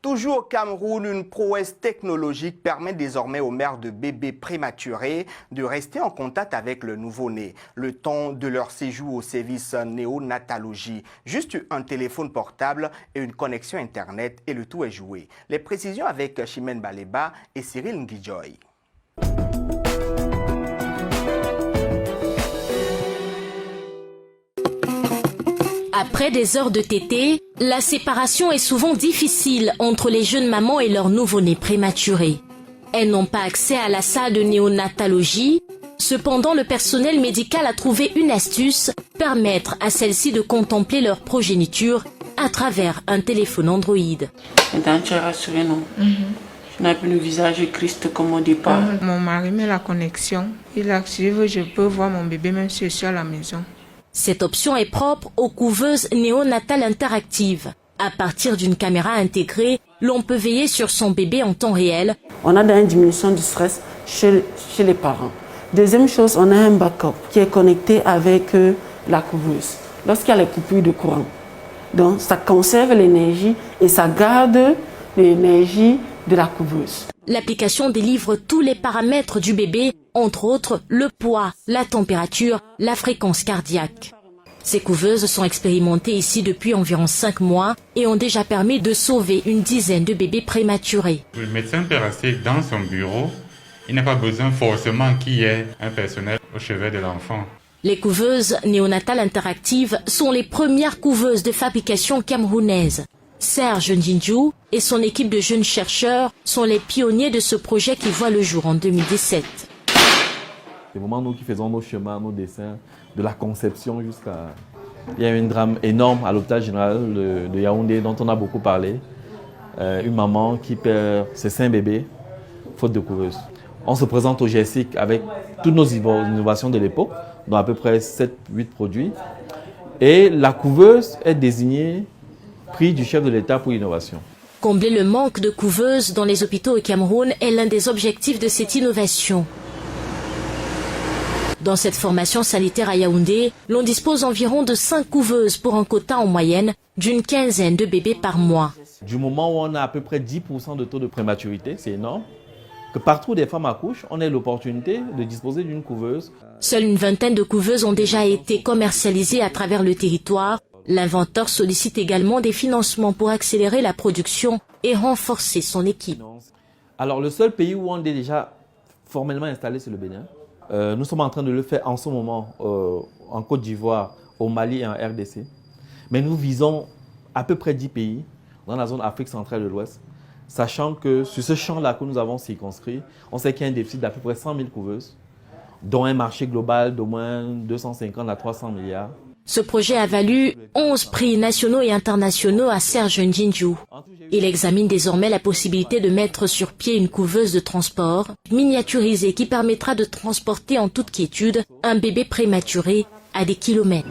Toujours au Cameroun, une prouesse technologique permet désormais aux mères de bébés prématurés de rester en contact avec le nouveau-né le temps de leur séjour au service néonatologie. Juste un téléphone portable et une connexion Internet et le tout est joué. Les précisions avec Chimène Baleba et Cyril Nguidjoy. Après des heures de tétée, la séparation est souvent difficile entre les jeunes mamans et leurs nouveau-nés prématurés. Elles n'ont pas accès à la salle de néonatologie. Cependant, le personnel médical a trouvé une astuce, permettre à celles-ci de contempler leur progéniture à travers un téléphone Android. Maintenant, tu es rassurée, non? Je n'ai plus le visage Christ comme au départ. Mon mari met la connexion. Il active, je peux voir mon bébé même si je suis à la maison. Cette option est propre aux couveuses néonatales interactives. À partir d'une caméra intégrée, l'on peut veiller sur son bébé en temps réel. On a une diminution du stress chez les parents. Deuxième chose, on a un backup qui est connecté avec la couveuse. Lorsqu'il y a les coupures de courant, donc ça conserve l'énergie et ça garde l'énergie de la couveuse. L'application délivre tous les paramètres du bébé, entre autres le poids, la température, la fréquence cardiaque. Ces couveuses sont expérimentées ici depuis environ 5 mois et ont déjà permis de sauver une dizaine de bébés prématurés. Le médecin peut rester dans son bureau. Il n'a pas besoin forcément qu'il y ait un personnel au chevet de l'enfant. Les couveuses néonatales interactives sont les premières couveuses de fabrication camerounaise. Serge Ndjindjou et son équipe de jeunes chercheurs sont les pionniers de ce projet qui voit le jour en 2017. C'est vraiment nous qui faisons nos chemins, nos dessins, de la conception jusqu'à... Il y a eu un drame énorme à l'hôpital général de Yaoundé dont on a beaucoup parlé. Une maman qui perd ses 5 bébés, faute de couveuse. On se présente au GSIC avec toutes nos innovations de l'époque, dont à peu près 7-8 produits. Et la couveuse est désignée prix du chef de l'État pour l'innovation. Combler le manque de couveuses dans les hôpitaux au Cameroun est l'un des objectifs de cette innovation. Dans cette formation sanitaire à Yaoundé, l'on dispose environ de 5 couveuses pour un quota en moyenne d'une quinzaine de bébés par mois. Du moment où on a à peu près 10% de taux de prématurité, c'est énorme, que partout où des femmes accouchent, on ait l'opportunité de disposer d'une couveuse. Seule une vingtaine de couveuses ont déjà été commercialisées à travers le territoire. L'inventeur sollicite également des financements pour accélérer la production et renforcer son équipe. Alors le seul pays où on est déjà formellement installé, c'est le Bénin. Nous sommes en train de le faire en ce moment en Côte d'Ivoire, au Mali et en RDC. Mais nous visons à peu près 10 pays dans la zone Afrique centrale de l'Ouest, sachant que sur ce champ-là que nous avons circonscrit, on sait qu'il y a un déficit d'à peu près 100 000 couveuses, dont un marché global d'au moins 250 à 300 milliards. Ce projet a valu 11 prix nationaux et internationaux à Serge Ndjindjou. Il examine désormais la possibilité de mettre sur pied une couveuse de transport miniaturisée qui permettra de transporter en toute quiétude un bébé prématuré à des kilomètres.